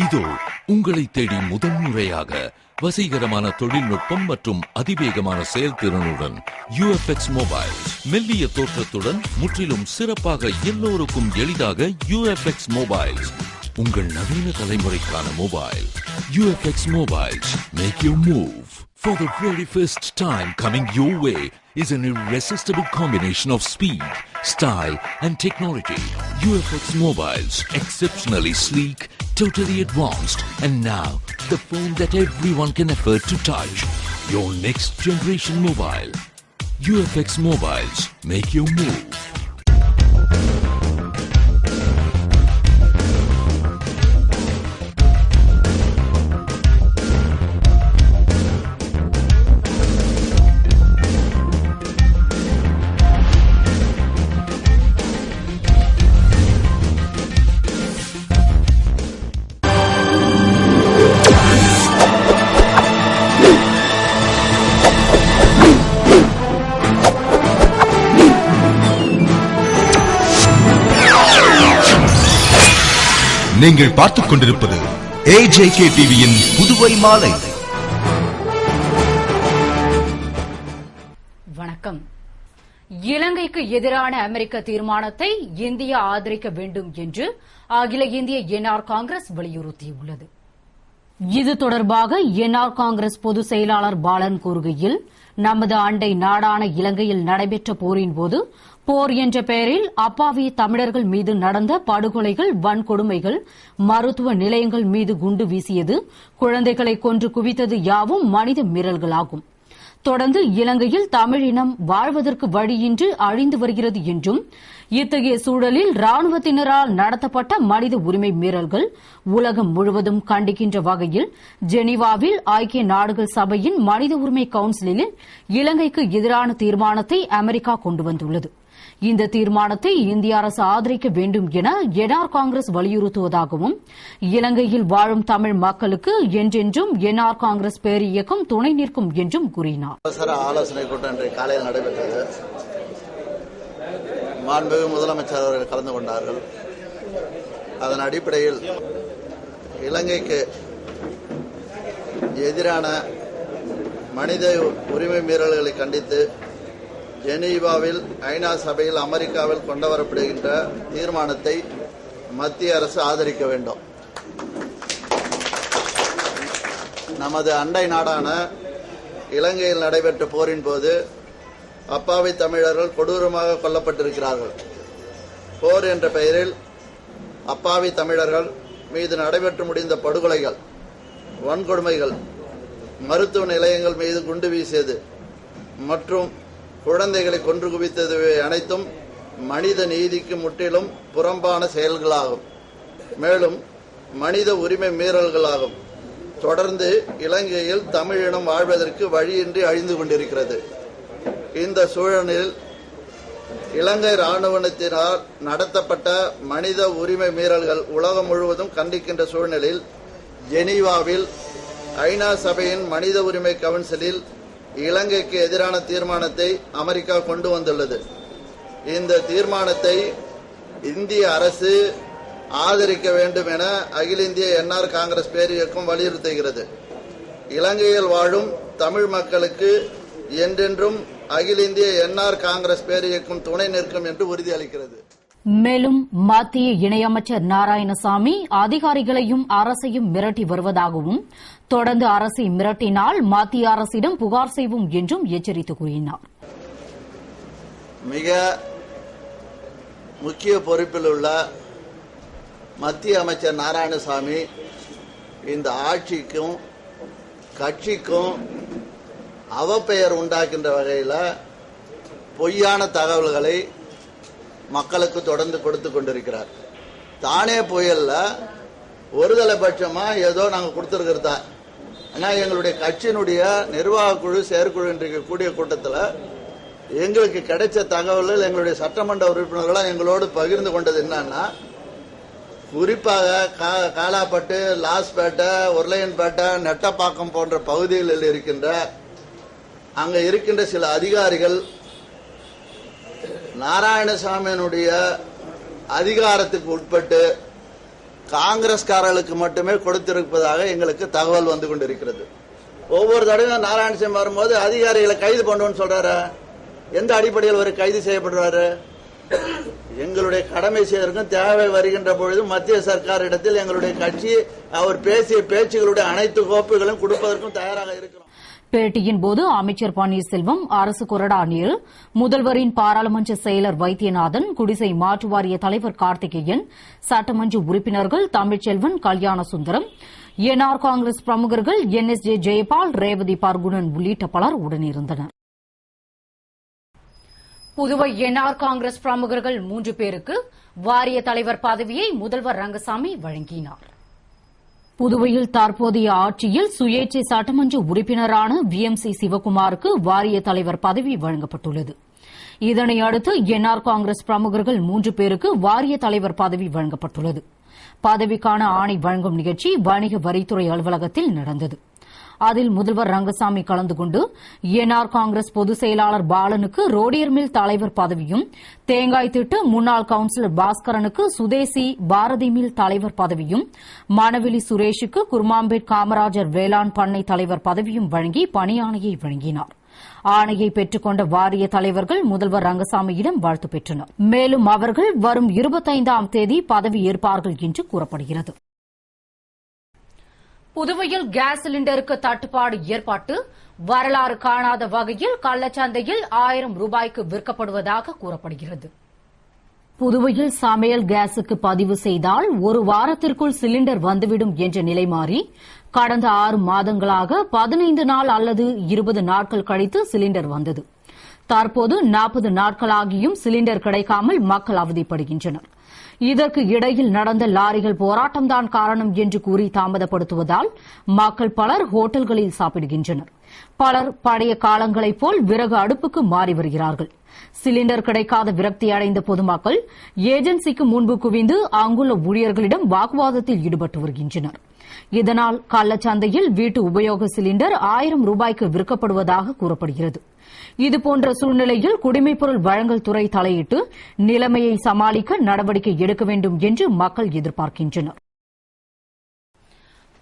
இதோ உங்களை தேடி முதன்முறையாக வசீகரமான தொழில்நுட்பம் மற்றும் அதிவேகமான செயல்திறனுடன் UFX மொபைல். மெல்லிய தோற்றத்துடன் முற்றிலும் சிறப்பாக எல்லோருக்கும் எளிதாக UFX மொபைல். உங்கள் நவீன தலைமுறைக்கான mobile. UFX Mobiles. Make your move. For the very first time coming your way is an irresistible combination of speed, style and technology. UFX Mobiles. Exceptionally sleek, totally advanced, and now the phone that everyone can afford to touch. Your next generation mobile. UFX Mobiles. Make your move. நீங்கள் பார்த்துக் கொண்டிருப்பது AJK டிவியின் புதுவை மாலை. வணக்கம். இலங்கைக்கு எதிரான அமெரிக்க தீர்மானத்தை India ஆதரிக்க வேண்டும் என்று அகில இந்திய NR காங்கிரஸ் வலியுறுத்தியுள்ளது. இது தொடர்பாக NR காங்கிரஸ் பொதுச் செயலாளர் பாலன் கூறுகையில், நமது அண்டை நாடான இலங்கையில் நடைபெற்ற போரின் போது போர் என்ற பெயரில் அப்பாவி தமிழர்கள் மீது நடந்த படுகொலைகள், வன்கொடுமைகள், மருத்துவ நிலையங்கள் மீது குண்டு வீசியது, குழந்தைகளை கொன்று குவித்தது யாவும் மனித மீறல்களாகும். தொடர்ந்து இலங்கையில் தமிழினம் வாழ்வதற்கு வழியின்றி அழிந்து வருகிறது என்றும், இத்தகைய சூழலில் ராணுவத்தினரால் நடத்தப்பட்ட மனித உரிமை மீறல்கள் உலகம் முழுவதும் கண்டிக்கின்ற வகையில் ஜெனீவாவில் ஐக்கிய நாடுகள் சபையின் மனித உரிமை கவுன்சிலில் இலங்கைக்கு எதிரான தீர்மானத்தை அமெரிக்கா கொண்டு வந்துள்ளது. இந்த தீர்மானத்தை இந்திய அரசு ஆதரிக்க வேண்டும் என NR காங்கிரஸ் வலியுறுத்துவதாகவும், இலங்கையில் வாழும் தமிழ் மக்களுக்கு என்றென்றும் NR காங்கிரஸ் பேர் இயக்கம் துணை நிற்கும் என்றும் கூறினார். அவசர ஆலோசனை கூட்டம் இன்றைய காலையில் நடைபெற்றது. மாண்புமிகு முதலமைச்சர் அவர்கள் கலந்து கொண்டார்கள். அதன் அடிப்படையில் இலங்கைக்கு எதிரான மனித உரிமை மீறல்களை கண்டித்து ஜெனீவாவில் ஐநா சபையில் அமெரிக்காவில் கொண்டுவரப்படுகின்ற தீர்மானத்தை மத்திய அரசு ஆதரிக்க வேண்டும். நமது அண்டை நாடான இலங்கையில் நடைபெற்ற போரின் போது அப்பாவி தமிழர்கள் கொடூரமாக கொல்லப்பட்டிருக்கிறார்கள். போர் என்ற பெயரில் அப்பாவி தமிழர்கள் மீது நடைபெற்று முடிந்த படுகொலைகள், வன்கொடுமைகள், மருத்துவ நிலையங்கள் மீது குண்டு வீசியது மற்றும் குழந்தைகளை கொன்று குவித்தது அனைத்தும் மனித நீதிக்கு முற்றிலும் புறம்பான செயல்களாகும். மேலும் மனித உரிமை மீறல்களாகும். தொடர்ந்து இலங்கையில் தமிழினம் வாழ்வதற்கு வழியின்றி அழிந்து கொண்டிருக்கிறது. இந்த சூழலில் இலங்கை ராணுவத்தினால் நடத்தப்பட்ட மனித உரிமை மீறல்கள் உலகம் முழுவதும் கண்டிக்கின்ற சூழ்நிலையில் ஜெனீவாவில் ஐநா சபையின் மனித உரிமை கவுன்சிலில் இலங்கைக்கு எதிரான தீர்மானத்தை அமெரிக்கா கொண்டு வந்துள்ளது. இந்த தீர்மானத்தை இந்திய அரசு ஆதரிக்க வேண்டும் என அகில இந்திய NR காங்கிரஸ் பேர் இயக்கம் வலியுறுத்துகிறது. இலங்கையில் வாழும் தமிழ் மக்களுக்கு என்றென்றும் அகில இந்திய NR காங்கிரஸ் பேர் இயக்கம் துணை நிற்கும் என்று உறுதியளிக்கிறது. மேலும் மத்திய இணையமைச்சர் நாராயணசாமி அதிகாரிகளையும் அரசையும் மிரட்டி வருவதாகவும், தொடர்ந்து அரசை மிரட்டினால் மத்திய அரசிடம் புகார் செய்வோம் என்றும் எச்சரித்து கூறினார். மிக முக்கிய பொறுப்பில் உள்ள மத்திய அமைச்சர் நாராயணசாமி இந்த ஆட்சிக்கும் கட்சிக்கும் அவப்பெயர் உண்டாக்கின்ற வகையில் பொய்யான தகவல்களை மக்களுக்கு தொடர்ந்து கொடுத்து கொண்டிருக்கிறார். தானே புயல்ல ஒருதலைபட்சமா ஏதோ நாங்கள் கொடுத்துருக்கிறதா, ஆனால் எங்களுடைய கட்சியினுடைய நிர்வாக குழு செயற்குழு இன்றைக்கு கூடிய கூட்டத்தில் எங்களுக்கு கிடைச்ச தகவல்கள் எங்களுடைய சட்டமன்ற உறுப்பினர்களாக எங்களோடு பகிர்ந்து கொண்டது என்னன்னா, குறிப்பாக காலாப்பட்டு, லாஸ்பேட்டை, உருளையன்பேட்டை, நெட்டப்பாக்கம் போன்ற பகுதிகளில் இருக்கின்ற அங்க இருக்கின்ற சில அதிகாரிகள் நாராயணசாமியினுடைய அதிகாரத்துக்கு உட்பட்டு காங்கிரஸ்காரர்களுக்கு மட்டுமே கொடுத்திருப்பதாக எங்களுக்கு தகவல் வந்து கொண்டிருக்கிறது. ஒவ்வொரு தடவையும் நாராயணசாமி வரும்போது அதிகாரிகளை கைது பண்ணுவோம்னு சொல்றாரு. எந்த அடிப்படையில் ஒரு கைது செய்யப்படுறாரு? எங்களுடைய கடமை செய்வதற்கும் தேவை வருகின்ற பொழுது மத்திய சர்க்காரிடத்தில் எங்களுடைய கட்சி அவர் பேசிய பேச்சுகளுடைய அனைத்து கோப்புகளும் கொடுப்பதற்கும் தயாராக இருக்கிறோம். பேட்டியின் போது அமைச்சர் பன்னீர்செல்வம், அரசு கொறடா நேரு, முதல்வரின் பாராளுமன்ற செயலர் வைத்தியநாதன், குடிசை மாற்று வாரிய தலைவர் கார்த்திகேயன், சட்டமன்ற உறுப்பினர்கள் தமிழ்ச்செல்வன், கல்யாண சுந்தரம், என்ஆர் காங்கிரஸ் பிரமுகர்கள் NSJ ஜெயபால், ரேவதி பர்குணன் உள்ளிட்ட பலர் உடனிருந்தனர். புதுவை என்ஆர் காங்கிரஸ் பிரமுகர்கள் 3 பேருக்கு வாரிய தலைவர் பதவியை முதல்வர் ரங்கசாமி வழங்கினார். புதுவையில் தற்போதைய ஆட்சியில் சுயேட்சை சட்டமன்ற உறுப்பினரான VMC சிவக்குமாருக்கு வாரிய தலைவர் பதவி வழங்கப்பட்டுள்ளது. இதனையடுத்து என்ஆர் காங்கிரஸ் பிரமுகர்கள் 3 பேருக்கு வாரிய தலைவர் பதவி வழங்கப்பட்டுள்ளது. பதவிக்கான ஆணை வழங்கும் நிகழ்ச்சி வணிக வரித்துறை அலுவலகத்தில் நடந்தது. அதில் முதல்வர் ரங்கசாமி கலந்து கொண்டு என்ஆர் காங்கிரஸ் பொதுச் செயலாளர் பாலனுக்கு ரோடியர் மில் தலைவர் பதவியும், தேங்காய் திட்டு முன்னாள் கவுன்சிலர் பாஸ்கரனுக்கு சுதேசி பாரதி மில் தலைவர் பதவியும், மணவெளி சுரேஷுக்கு குருமாம்பேட் காமராஜர் வேளாண் பண்ணை தலைவர் பதவியும் வழங்கி பணியாணையை வழங்கினார். ஆணையை பெற்றுக் கொண்ட வாரிய தலைவர்கள் முதல்வர் ரங்கசாமியிடம் வாழ்த்து பெற்றனர். மேலும் அவர்கள் வரும் 25ஆம் தேதி பதவி ஏற்பார்கள் என்று கூறப்படுகிறது. புதுவையில் கேஸ் சிலிண்டருக்கு தட்டுப்பாடு ஏற்பட்டு வரலாறு காணாத வகையில் கள்ளச்சந்தையில் 1000 ரூபாய்க்கு விற்கப்படுவதாக கூறப்படுகிறது. புதுவையில் சமையல் கேஸுக்கு பதிவு செய்தால் 1 வாரத்திற்குள் சிலிண்டர் வந்துவிடும் என்ற நிலை மாறி கடந்த 6 மாதங்களாக 15 நாள் அல்லது 20 நாட்கள் கழித்து சிலிண்டர் வந்தது. தற்போது 40 நாட்களாகியும் சிலிண்டர் கிடைக்காமல் மக்கள் அவதிப்படுகின்றனர். இதற்கு இடையில் நடந்த லாரிகள் போராட்டம்தான் காரணம் என்று கூறி தாமதப்படுத்துவதால் மக்கள் பலர் ஹோட்டல்களில் சாப்பிடுகின்றனர். பலர் பழைய காலங்களைப் போல் விறகு அடுப்புக்கு மாறி வருகிறார்கள். சிலிண்டர் கிடைக்காத விரக்தி அடைந்த பொதுமக்கள் ஏஜென்சிக்கு முன்பு குவிந்து அங்குள்ள ஊழியர்களிடம் வாக்குவாதத்தில் ஈடுபட்டு வருகின்றனர். இதனால் கள்ளச்சந்தையில் வீட்டு உபயோக சிலிண்டர் 1000 ரூபாய்க்கு விற்கப்படுவதாக கூறப்படுகிறது. இதுபோன்ற சூழ்நிலையில் குடிமைப்பொருள் வழங்கல் துறை தலையிட்டு நிலைமையை சமாளிக்க நடவடிக்கை எடுக்க வேண்டும் என்று மக்கள் எதிர்பார்க்கின்றனர்.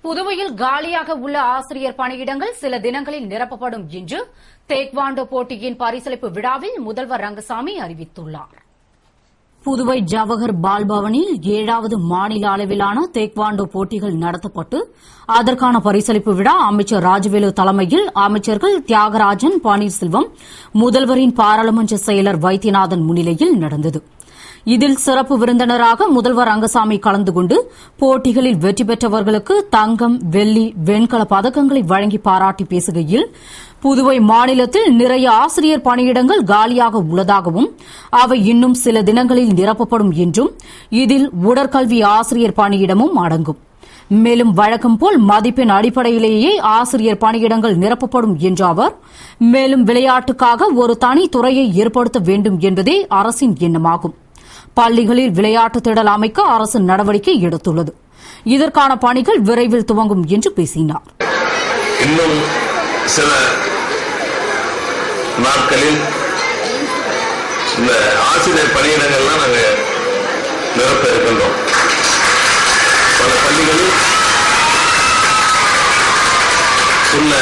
புதுவையில் காலியாக உள்ள ஆசிரியர் பணியிடங்கள் சில தினங்களில் நிரப்பப்படும் என்று டேக்வாண்டோ போட்டியின் பரிசளிப்பு விழாவில் முதல்வர் ரங்கசாமி அறிவித்துள்ளார். புதுவை ஜவஹர் பால்பவனில் 7வது மாநில அளவிலான டேக்வாண்டோ போட்டிகள் நடத்தப்பட்டு அதற்கான பரிசளிப்பு விழா அமைச்சர் ராஜவேலு தலைமையில் அமைச்சர்கள் தியாகராஜன், பன்னீர்செல்வம், முதல்வரின் பாராளுமன்ற செயலர் வைத்தியநாதன் முன்னிலையில் நடந்தது. இதில் சிறப்பு விருந்தினராக முதல்வர் ரங்கசாமி கலந்து கொண்டு போட்டிகளில் வெற்றி பெற்றவர்களுக்கு தங்கம், வெள்ளி, வெண்கல பதக்கங்களை வழங்கி பாராட்டி பேசுகையில், புதுவை மாநிலத்தில் நிறைய ஆசிரியர் பணியிடங்கள் காலியாக உள்ளதாகவும் அவை இன்னும் சில தினங்களில் நிரப்பப்படும் என்றும் இதில் உடற்கல்வி ஆசிரியர் பணியிடமும் அடங்கும். மேலும் வழக்கம் போல் மதிப்பெண் அடிப்படையிலேயே ஆசிரியர் பணியிடங்கள் நிரப்பப்படும் என்ற அவர், மேலும் விளையாட்டுக்காக ஒரு தனி துறையை ஏற்படுத்த வேண்டும் என்பதே அரசின் எண்ணமாகும். பள்ளிகளில் விளையாட்டு திடல் அமைக்க அரசு நடவடிக்கை எடுத்துள்ளது. இதற்கான பணிகள் விரைவில் துவங்கும் என்று பேசினார். இன்னும் சில நாட்களில் இந்த ஆசிரியர் பணியிடங்கள்லாம் நாங்கள் நிரப்ப இருக்கின்றோம். பல பள்ளிகளில் உள்ள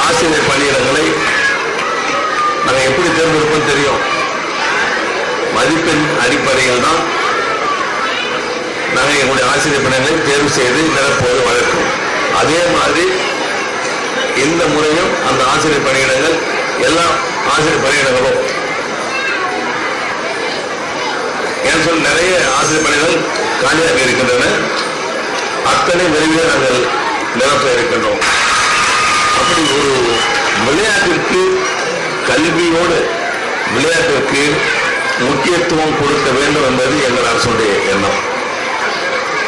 ஆசிரியர் பணியிடங்களை நாங்கள் எப்படி தேர்ந்தெடுப்போம் தெரியும். மதிப்பெண் அடிப்படையில் தான் நாங்கள் எங்களுடைய ஆசிரியர் பணிகளை தேர்வு செய்து நிரப்புவது வழக்கம். அதே மாதிரி இந்த முறையும் அந்த ஆசிரியர் பணியிடங்கள் எல்லா ஆசிரியர் பணியிடங்களும் ஏன்னு சொல்லி நிறைய ஆசிரியர் பணிகள் காலியாக இருக்கின்றன. அத்தனை விரைவில் நாங்கள் நிரப்ப இருக்கின்றோம். அப்படி ஒரு விளையாட்டிற்கு, கல்வியோடு விளையாட்டிற்கு முக்கியத்துவம் கொடுக்க வேண்டும் என்பது எங்கள் அரசுடைய எண்ணம்.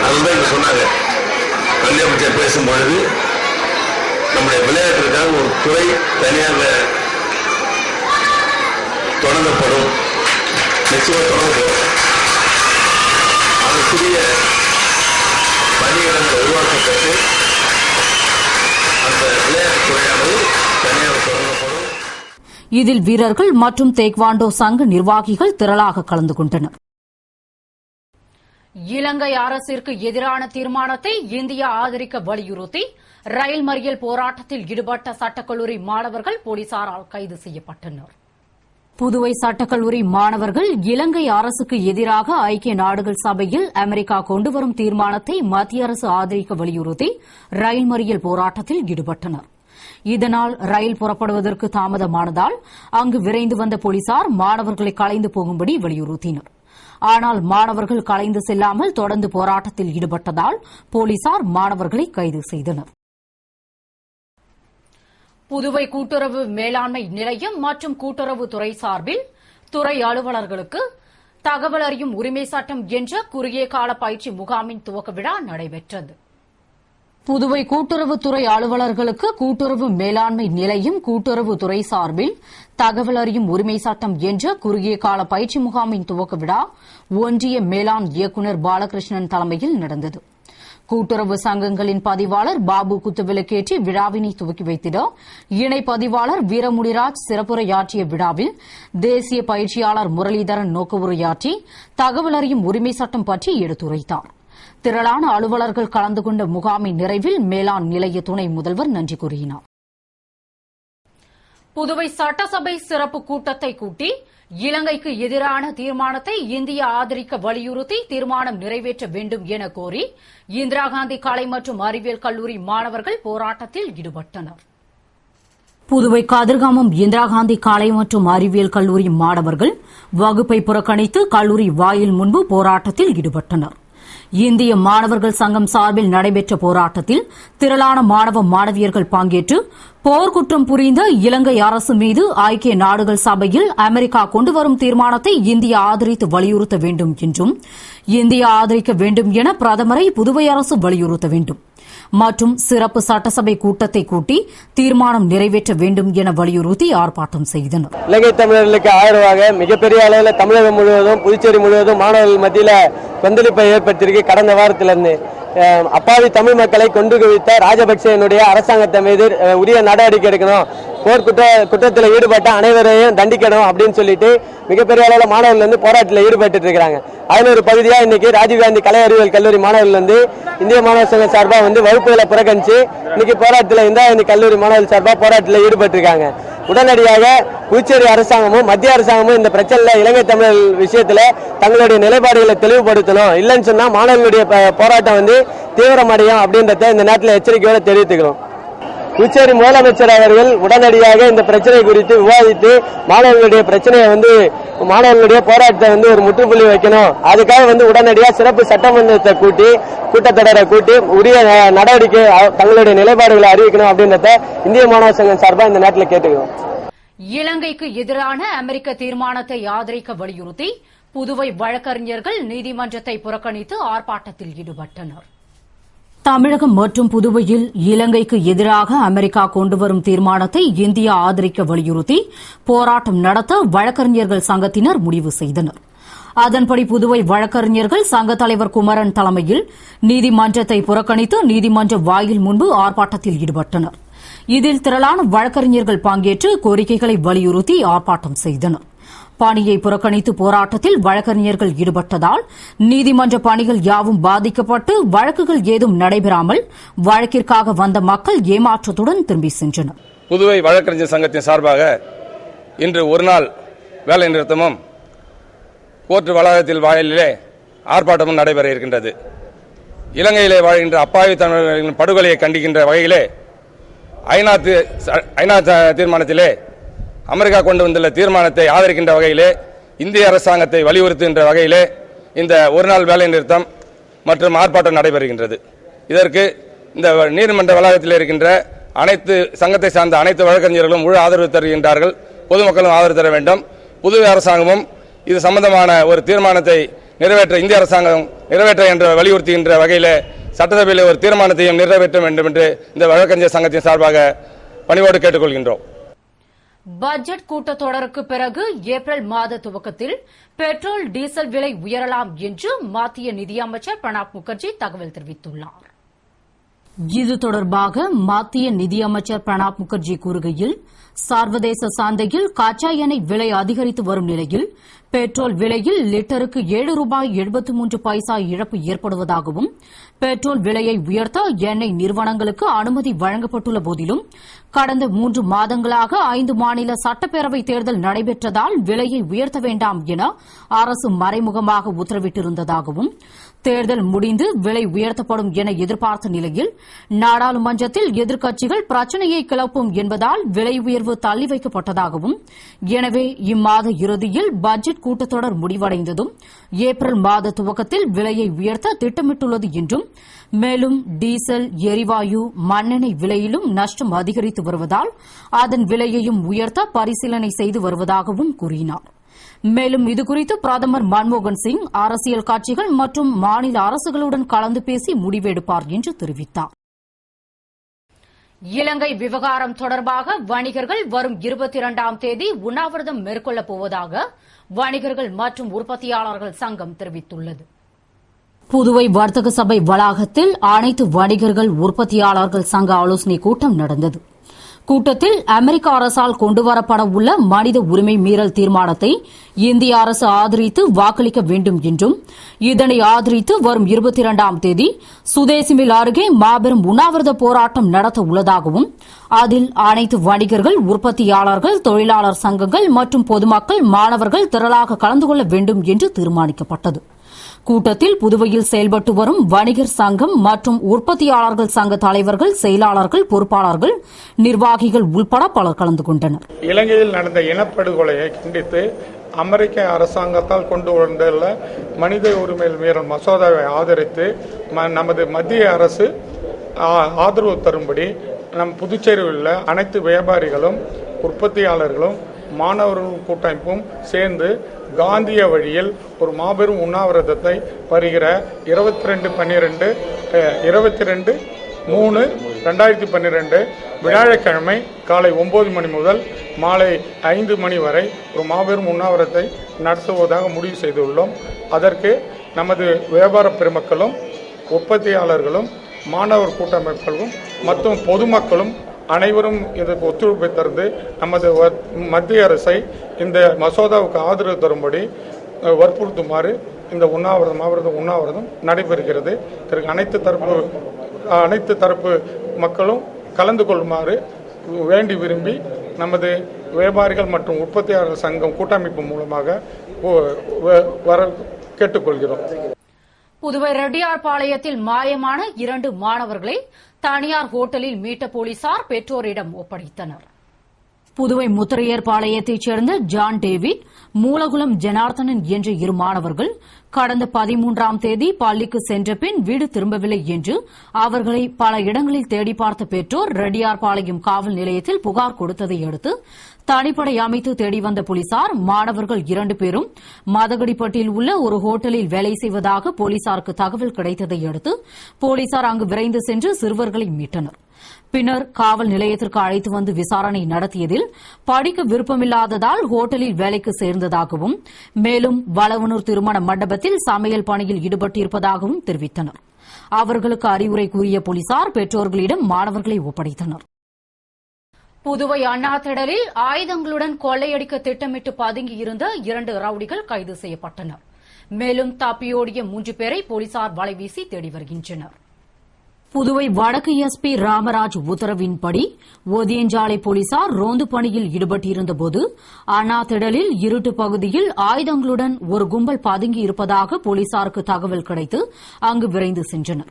அதுதான் இங்க சொன்னாங்க. கல்வி அமைச்சர் பேசும்பொழுது நம்முடைய விளையாட்டிற்காக ஒரு துறை தனியாக தொடங்கப்படும், நிச்சயமாக தொடங்கப்படும். அதற்குரிய பணியிடங்கள் உருவாக்கப்பட்டு அந்த விளையாட்டுத் துறையானது தனியாக தொடங்கப்படும். இதில் வீரர்கள் மற்றும் டேக்வாண்டோ சங்க நிர்வாகிகள் திரளாக கலந்து கொண்டனர். இலங்கை அரசிற்கு எதிரான தீர்மானத்தை இந்தியா ஆதரிக்க வலியுறுத்தி ரயில் மறியல் போராட்டத்தில் ஈடுபட்ட சட்டக்கல்லூரி மாணவர்கள் போலீசாரால் கைது செய்யப்பட்டனர். புதுவை சட்டக்கல்லூரி மாணவர்கள் இலங்கை அரசுக்கு எதிராக ஐக்கிய நாடுகள் சபையில் அமெரிக்கா கொண்டுவரும் தீர்மானத்தை மத்திய அரசு ஆதரிக்க வலியுறுத்தி ரயில் மறியல் போராட்டத்தில் ஈடுபட்டனர். இதனால் ரயில் புறப்படுவதற்கு தாமதமானதால் அங்கு விரைந்து வந்த போலீசார் மாணவர்களை கலைந்து போகும்படி வலியுறுத்தினர். ஆனால் மாணவர்கள் கலைந்து செல்லாமல் தொடர்ந்து போராட்டத்தில் ஈடுபட்டதால் போலீசார் மாணவர்களை கைது செய்தனர். புதுவை கூட்டுறவு மேலாண்மை நிலையம் மற்றும் கூட்டுறவுத்துறை சார்பில் துறை அலுவலர்களுக்கு தகவல் அறியும் உரிமை சட்டம் என்ற குறுகிய கால பயிற்சி முகாமின் துவக்க விழா நடைபெற்றது. புதுவை கூட்டுறவுத்துறை அலுவலர்களுக்கு கூட்டுறவு மேலாண்மை நிலையம் கூட்டுறவுத்துறை சார்பில் தகவல் அறியும் உரிமை சட்டம் என்ற குறுகிய கால பயிற்சி முகாமின் துவக்க விழா ஒன்றிய மேலாண் இயக்குநர் பாலகிருஷ்ணன் தலைமையில் நடந்தது. கூட்டுறவு சங்கங்களின் பதிவாளர் பாபு குத்துவிளக்கேற்றி விழாவினை துவக்கி வைத்திட இணை பதிவாளர் வீரமுடிராஜ் சிறப்புரையாற்றிய விழாவில் தேசிய பயிற்சியாளர் முரளிதரன் நோக்கவுரையாற்றி தகவல் அறியும் உரிமை சட்டம் பற்றி எடுத்துரைத்தார். திரளான அலுவலர்கள் கலந்து கொண்ட முகாமின் நிறைவில் மேலாண் நிலைய துணை முதல்வர் நன்றி கூறினார். புதுவை சட்டசபை சிறப்பு கூட்டத்தை கூட்டி இலங்கைக்கு எதிரான தீர்மானத்தை இந்தியா ஆதரிக்க வலியுறுத்தி தீர்மானம் நிறைவேற்ற வேண்டும் என கோரி இந்திரா காந்தி கலை மற்றும் அறிவியல் கல்லூரி மாணவர்கள் போராட்டத்தில் ஈடுபட்டனர். புதுவை கதிர்காமம் இந்திரா காந்தி கலை மற்றும் அறிவியல் கல்லூரி மாணவர்கள் வகுப்பை புறக்கணித்து கல்லூரி வாயில் முன்பு போராட்டத்தில் ஈடுபட்டனர். இந்திய மாணவர்கள் சங்கம் சார்பில் நடைபெற்ற போராட்டத்தில் திரளான மாணவ மாணவியர்கள் பங்கேற்று போர்க்குற்றம் புரிந்த இலங்கை அரசு மீது ஐக்கிய நாடுகள் சபையில் அமெரிக்கா கொண்டுவரும் தீர்மானத்தை இந்தியா ஆதரித்து வலியுறுத்த வேண்டும் என்றும் இந்தியா ஆதரிக்க வேண்டும் என பிரதமரை புதுவை அரசு வலியுறுத்த வேண்டும் மற்றும் சிறப்பு சட்டசபை கூட்டத்தை கூட்டி தீர்மானம் நிறைவேற்ற வேண்டும் என வலியுறுத்தி ஆர்ப்பாட்டம் செய்தனர். இலங்கை தமிழர்களுக்கு ஆதரவாக மிகப்பெரிய அளவில் தமிழகம் முழுவதும் புதுச்சேரி முழுவதும் மாணவர்கள் மத்தியில் கொந்தளிப்பை ஏற்படுத்தியிருக்கு. கடந்த வாரத்திலிருந்து அப்பாவி தமிழ் மக்களை கொண்டு குவித்த ராஜபக்சேனுடைய அரசாங்கத்தை மீது உரிய நடவடிக்கை எடுக்கணும், போர் குற்றத்தில் ஈடுபட்ட அனைவரையும் தண்டிக்கணும் அப்படின்னு சொல்லிட்டு மிகப்பெரிய அளவில் மாணவர்கள் வந்து போராட்டத்தில் ஈடுபட்டு இருக்காங்க. அதில் ஒரு பகுதியா இன்னைக்கு ராஜீவ்காந்தி கலை அறிவியல் கல்லூரி மாணவர்கள் வந்து இந்திய மாணவர் சங்கம் சார்பா வந்து வகுப்புகளை புறக்கணிச்சு இன்னைக்கு போராட்டத்தில் இந்திரா காந்தி கல்லூரி மாணவர்கள் சார்பா போராட்டத்தில் ஈடுபட்டு இருக்காங்க. உடனடியாக புதுச்சேரி அரசாங்கமும் மத்திய அரசாங்கமும் இந்த பிரச்சனையில் இலங்கை தமிழர் விஷயத்துல தங்களுடைய நிலைப்பாடுகளை தெளிவுபடுத்தணும். இல்லைன்னு சொன்னா மாணவர்களுடைய போராட்டம் வந்து தீவிரமடையும் அப்படின்றத இந்த நேரத்தில் எச்சரிக்கையோட தெரிவித்துக்கிறோம். புதுச்சேரி முதலமைச்சர் அவர்கள் உடனடியாக இந்த பிரச்சனை குறித்து விவாதித்து மாணவர்களுடைய பிரச்சனையை வந்து மாணவர்களுடைய போராட்டத்தை வந்து ஒரு முற்றுப்புள்ளி வைக்கணும். அதுக்காக வந்து உடனடியாக சிறப்பு சட்டமன்றத்தை கூட்டி கூட்டத்தொடரை கூட்டி உரிய நடவடிக்கை தங்களுடைய நிலைப்பாடுகளை அறிவிக்கணும் அப்படின்றத இந்திய மாணவர் சங்கம் சார்பாக இந்த நேரத்தில் கேட்டுக்கிறோம். இலங்கைக்கு எதிரான அமெரிக்க தீர்மானத்தை ஆதரிக்க வலியுறுத்தி புதுவை வழக்கறிஞர்கள் நீதிமன்றத்தை புறக்கணித்து ஆர்ப்பாட்டத்தில் ஈடுபட்டனர். தமிழகம் மற்றும் புதுவையில் இலங்கைக்கு எதிராக அமெரிக்கா கொண்டுவரும் தீர்மானத்தை இந்தியா ஆதரிக்க வலியுறுத்தி போராட்டம் நடத்த வழக்கறிஞர்கள் சங்கத்தினர் முடிவு செய்தனர். அதன்படி புதுவை வழக்கறிஞர்கள் சங்க தலைவர் குமரன் தலைமையில் நீதிமன்றத்தை புறக்கணித்து நீதிமன்ற வாயில் முன்பு ஆர்ப்பாட்டத்தில் ஈடுபட்டனர். இதில் திரளான வழக்கறிஞர்கள் பங்கேற்று கோரிக்கைகளை வலியுறுத்தி ஆர்ப்பாட்டம் செய்தனர். பணியை புறக்கணித்து போராட்டத்தில் வழக்கறிஞர்கள் ஈடுபட்டதால் நீதிமன்ற பணிகள் யாவும் பாதிக்கப்பட்டு வழக்குகள் ஏதும் நடைபெறாமல் வழக்கிற்காக வந்த மக்கள் ஏமாற்றத்துடன் திரும்பி சென்றனர். புதுவை வழக்கறிஞர் சங்கத்தின் சார்பாக இன்று ஒருநாள் வேலை நிறுத்தமும் கோர்ட் வளாகத்தில் வாயிலே ஆர்ப்பாட்டமும் நடைபெற இருக்கின்றது. இலங்கையிலே வாழ்கின்ற அப்பாவி தமிழர்களின் படுகொலையை கண்டிக்கின்ற வகையிலே ஐநா தீர்மானத்திலே அமெரிக்கா கொண்டு வந்துள்ள தீர்மானத்தை ஆதரிக்கின்ற வகையிலே இந்திய அரசாங்கத்தை வலியுறுத்துகின்ற வகையிலே இந்த ஒருநாள் வேலை நிறுத்தம் மற்றும் ஆர்ப்பாட்டம் நடைபெறுகின்றது. இதற்கு இந்த நீதிமன்ற வளாகத்தில் இருக்கின்ற அனைத்து சங்கத்தை சார்ந்த அனைத்து வழக்கறிஞர்களும் முழு ஆதரவு தருகின்றார்கள். பொதுமக்களும் ஆதரவு தர வேண்டும். புதுவை அரசாங்கமும் இது சம்பந்தமான ஒரு தீர்மானத்தை நிறைவேற்ற இந்திய அரசாங்கம் நிறைவேற்ற என்று வலியுறுத்துகின்ற வகையில் சட்டசபையில் ஒரு தீர்மானத்தையும் நிறைவேற்ற வேண்டும் என்று இந்த வழக்கறிஞர் சங்கத்தின் சார்பாக பணிவோடு கேட்டுக்கொள்கின்றோம். பட்ஜெட் கூட்டத்தொடருக்கு பிறகு ஏப்ரல் மாத துவக்கத்தில் பெட்ரோல் டீசல் விலை உயரலாம் என்று மத்திய நிதியமைச்சர் பிரணாப் முகர்ஜி தகவல் தெரிவித்துள்ளார். இது தொடர்பாக மத்திய நிதியமைச்சர் பிரணாப் முகர்ஜி கூறுகையில், சர்வதேச சந்தையில் கச்சா எண்ணெய் விலை அதிகரித்து வரும் நிலையில் பெட்ரோல் விலையில் லிட்டருக்கு ₹7.73 இழப்பு ஏற்படுவதாகவும் பெட்ரோல் விலையை உயர்த்த எண்ணெய் நிறுவனங்களுக்கு அனுமதி வழங்கப்பட்டுள்ள போதிலும் கடந்த 3 மாதங்களாக 5 மாநில சட்டப்பேரவைத் தேர்தல் நடைபெற்றதால் விலையை உயர்த்த வேண்டாம் என அரசு மறைமுகமாக உத்தரவிட்டிருந்ததாகவும் தேர்தல் முடிந்து விலை உயர்த்தப்படும் என எதிர்பார்த்த நிலையில் நாடாளுமன்றத்தில் எதிர்க்கட்சிகள் பிரச்சினையை கிளப்பும் என்பதால் விலை உயர்வு தள்ளி வைக்கப்பட்டதாகவும் எனவே இம்மாத இறுதியில் பட்ஜெட் கூட்டத்தொடர் முடிவடைந்ததும் ஏப்ரல் மாத துவக்கத்தில் விலையை உயர்த்த திட்டமிட்டுள்ளது என்றும் மேலும் டீசல் எரிவாயு மண்ணெண்ணெய் விலையிலும் நஷ்டம் அதிகரித்து வருவதால் அதன் விலையையும் உயர்த்த பரிசீலனை செய்து வருவதாகவும் கூறினார். மேலும் இதுகுறித்து பிரதமர் மன்மோகன் சிங் அரசியல் கட்சிகள் மற்றும் மாநில அரசுகளுடன் கலந்து பேசி முடிவெடுப்பார் என்று தெரிவித்தார். இலங்கை விவகாரம் தொடர்பாக வணிகர்கள் வரும் 22ஆம் தேதி உண்ணாவிரதம் மேற்கொள்ளப் போவதாக வணிகர்கள் மற்றும் உற்பத்தியாளர்கள் சங்கம் தெரிவித்துள்ளது. புதுவை வர்த்தக சபை வளாகத்தில் அனைத்து வணிகர்கள் உற்பத்தியாளர்கள் சங்க ஆலோசனைக் கூட்டம் நடந்தது. கூட்டத்தில் அமெரிக்க அரசால் கொண்டுவரப்பட உள்ள மனித உரிமை மீறல் தீர்மானத்தை இந்திய அரசு ஆதரித்து வாக்களிக்க வேண்டும் என்றும் இதனை ஆதரித்து வரும் 22ஆம் தேதி சுதேசிமில் அருகே மாபெரும் உண்ணாவிரத போராட்டம் நடத்த உள்ளதாகவும் அதில் அனைத்து வணிகர்கள் உற்பத்தியாளர்கள் தொழிலாளர் சங்கங்கள் மற்றும் பொதுமக்கள் மாணவர்கள் திரளாக கலந்து கொள்ள வேண்டும் என்று தீர்மானிக்கப்பட்டது. கூட்டத்தில் புதுவையில் செயல்பட்டு வரும் வணிகர் சங்கம் மற்றும் உற்பத்தியாளர்கள் சங்க தலைவர்கள் செயலாளர்கள் பொறுப்பாளர்கள் நிர்வாகிகள் உள்பட பலர் கலந்து கொண்டனர். இலங்கையில் நடந்த இனப்படுகொலையை கண்டித்து அமெரிக்க அரசாங்கத்தால் கொண்டு வந்துள்ள மனித உரிமை மீறல் மசோதாவை ஆதரித்து நமது மத்திய அரசு ஆதரவு தரும்படி நம் புதுச்சேரியில் உள்ள அனைத்து வியாபாரிகளும் உற்பத்தியாளர்களும் மாணவர்கள் கூட்டமைப்பும் சேர்ந்து காந்திய வழியில் ஒரு மாபெரும் உண்ணாவிரதத்தை வருகிற 22/3/2012 வியாழக்கிழமை காலை 9 மணி முதல் மாலை 5 மணி வரை ஒரு மாபெரும் உண்ணாவிரதத்தை நடத்துவதாக முடிவு செய்துள்ளோம். அதற்கு நமது வியாபார பெருமக்களும் உற்பத்தியாளர்களும் மாணவர் கூட்டமைப்புகளும் மற்றும் பொதுமக்களும் அனைவரும் இதற்கு ஒத்துழைப்பை தந்து நமது மத்திய அரசை இந்த மசோதாவுக்கு ஆதரவு தரும்படி வற்புறுத்துமாறு இந்த உண்ணாவிரதம் நடைபெறுகிறது. இதற்கு அனைத்து தரப்பு மக்களும் கலந்து கொள்ளுமாறு வேண்டி விரும்பி நமது வியாபாரிகள் மற்றும் உற்பத்தியாளர்கள் சங்கம் கூட்டமைப்பு மூலமாக கேட்டுக்கொள்கிறோம். புதுவை ரெட்டியார்பாளையத்தில் மாயமான 2 மாணவர்களை தனியார் ஹோட்டலில் மீட்ட போலீசார் பெற்றோரிடம் ஒப்படைத்தனர். புதுவை முத்திரையர்பாளையத்தைச் சேர்ந்த ஜான் டேவிட் மூலகுளம் ஜனார்த்தனன் என்ற 2 மாணவர்கள் கடந்த 13ஆம் தேதி பள்ளிக்கு சென்ற பின் வீடு திரும்பவில்லை என்று அவர்களை பல இடங்களில் தேடி பார்த்த பெற்றோர் ரெட்டியார்பாளையம் காவல் நிலையத்தில் புகார் கொடுத்ததை அடுத்து தனிப்படை அமைத்து தேடி வந்த போலீசார் மாணவர்கள் 2 பேரும் மதகடிப்பட்டில் உள்ள ஒரு ஹோட்டலில் வேலை செய்வதாக போலீசாருக்கு தகவல் கிடைத்ததை அடுத்து போலீசார் அங்கு விரைந்து சென்று சிறுவர்களை மீட்டனர். பின்னர் காவல் நிலையத்திற்கு அழைத்து வந்து விசாரணை நடத்தியதில் படிக்க விருப்பமில்லாததால் ஹோட்டலில் வேலைக்கு சேர்ந்ததாகவும் மேலும் வளவனூர் திருமண மண்டபத்தில் சமையல் பணியில் ஈடுபட்டிருப்பதாகவும் தெரிவித்தனர். அவர்களுக்கு அறிவுரை கூறிய போலீசார் பெற்றோர்களிடம் மாணவர்களை ஒப்படைத்தனர். புதுவை அண்ணாதிடலில் ஆயுதங்களுடன் கொள்ளையடிக்க திட்டமிட்டு பதுங்கியிருந்த 2 ரவுடிகள் கைது செய்யப்பட்டனர். மேலும் தப்பியோடிய 3 பேரை போலீசார் வலைவீசி தேடி வருகின்றனர். புதுவை வடக்கு எஸ்பி ராமராஜ் உத்தரவின்படி ஒதியஞ்சாலை போலீசார் ரோந்து பணியில் ஈடுபட்டிருந்தபோது அண்ணாதிடலில் இருட்டு பகுதியில் ஆயுதங்களுடன் ஒரு கும்பல் பதுங்கியிருப்பதாக போலீசாருக்கு தகவல் கிடைத்து அங்கு விரைந்து சென்றனர்.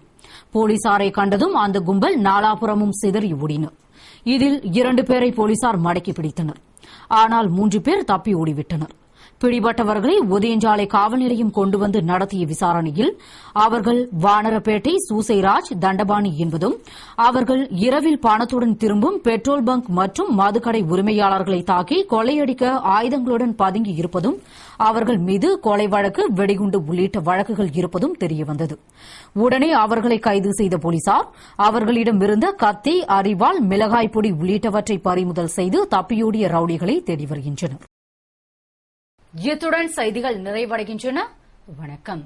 போலீசாரை கண்டதும் அந்த கும்பல் நாலாபுரமும் சிதறி ஓடினர். இதில் 2 பேரை போலீசார் மடக்கி பிடித்தனர். ஆனால் 3 பேர் தப்பி ஓடிவிட்டனர். பிடிபட்டவர்களை ஒதியஞ்சாலை காவல் நிலையம் கொண்டு வந்து நடத்திய விசாரணையில் அவர்கள் வானரப்பேட்டை சூசைராஜ் தண்டபாணி என்பதும் அவர்கள் இரவில் பணத்துடன் திரும்பும் பெட்ரோல் பங்க் மற்றும் மதுக்கடை உரிமையாளர்களை தாக்கி கொள்ளையடிக்க ஆயுதங்களுடன் பதுங்கி இருப்பதும் அவர்கள் மீது கொலை வழக்கு வெடிகுண்டு உள்ளிட்ட வழக்குகள் இருப்பதும் தெரியவந்தது. உடனே அவர்களை கைது செய்த போலீசார் அவர்களிடமிருந்த கத்தி அரிவாள் மிளகாய் பொடி உள்ளிட்டவற்றை பறிமுதல் செய்து தப்பியோடிய ரவுடிகளை தேடி வருகின்றனர். இத்துடன் செய்திகள் நிறைவடைகின்றன. வணக்கம்.